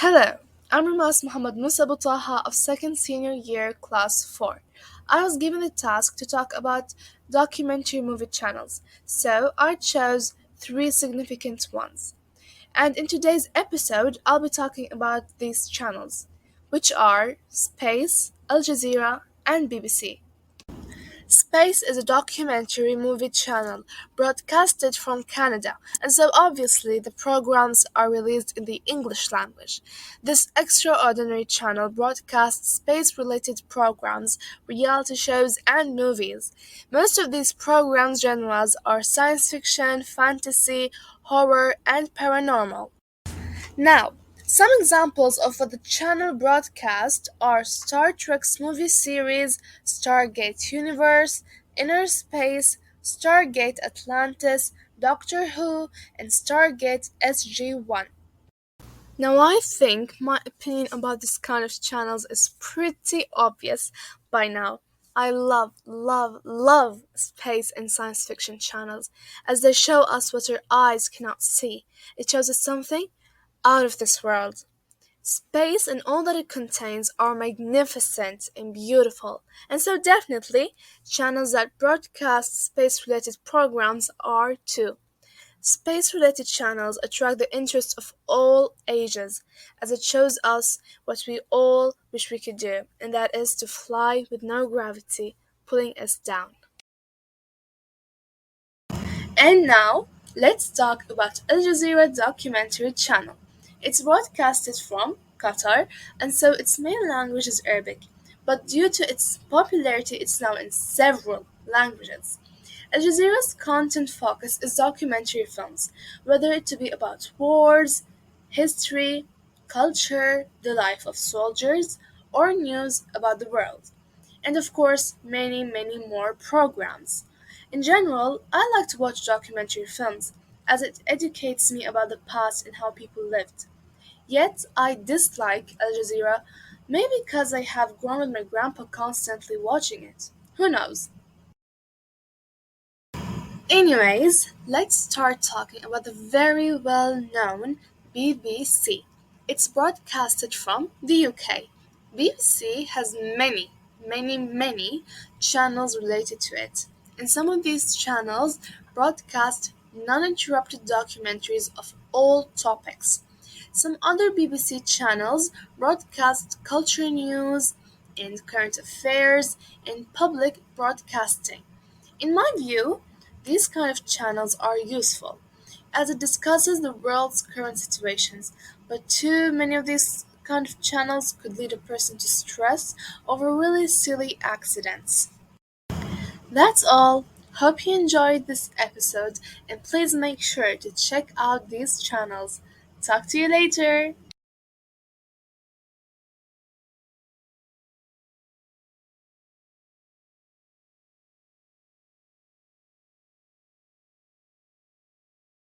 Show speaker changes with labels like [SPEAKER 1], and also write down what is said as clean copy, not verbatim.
[SPEAKER 1] Hello, I'm Ramas Muhammad Musa Butaha of 2nd Senior Year Class 4. I was given the task to talk about documentary movie channels, so I chose three significant ones. And in today's episode, I'll be talking about these channels, which are Space, Al Jazeera, and BBC. Space is a documentary movie channel broadcasted from Canada, and so obviously the programs are released in the English language. This extraordinary channel broadcasts space related programs, reality shows, and movies. Most of these programs' genres are science fiction, fantasy, horror, and paranormal. Now, some examples of what the channel broadcast are Star Trek's movie series, Stargate Universe, Inner Space, Stargate Atlantis, Doctor Who, and Stargate SG-1. Now, I think my opinion about this kind of channels is pretty obvious by now. I love space and science fiction channels as they show us what our eyes cannot see. It shows us something out of this world. Space and all that it contains are magnificent and beautiful, and so definitely channels that broadcast space related programs are too. Space related channels attract the interest of all ages, as it shows us what we all wish we could do, and that is to fly with no gravity pulling us down. And now, let's talk about Al Jazeera documentary channel. It's broadcasted from Qatar, and so its main language is Arabic. But due to its popularity, it's now in several languages. Al Jazeera's content focus is documentary films, whether it to be about wars, history, culture, the life of soldiers, or news about the world. And of course, many more programs. In general, I like to watch documentary films, as it educates me about the past and how people lived. Yet, I dislike Al Jazeera, maybe because I have grown with my grandpa constantly watching it. Who knows? Anyways, let's start talking about the very well known BBC. It's broadcasted from the UK. BBC has many channels related to it, and some of these channels broadcast non-interrupted documentaries of all topics. Some other BBC channels broadcast culture news and current affairs and public broadcasting. In my view, these kind of channels are useful as it discusses the world's current situations, but too many of these kind of channels could lead a person to stress over really silly accidents. That's all. Hope you enjoyed this episode and please make sure to check out these channels. Talk to you later.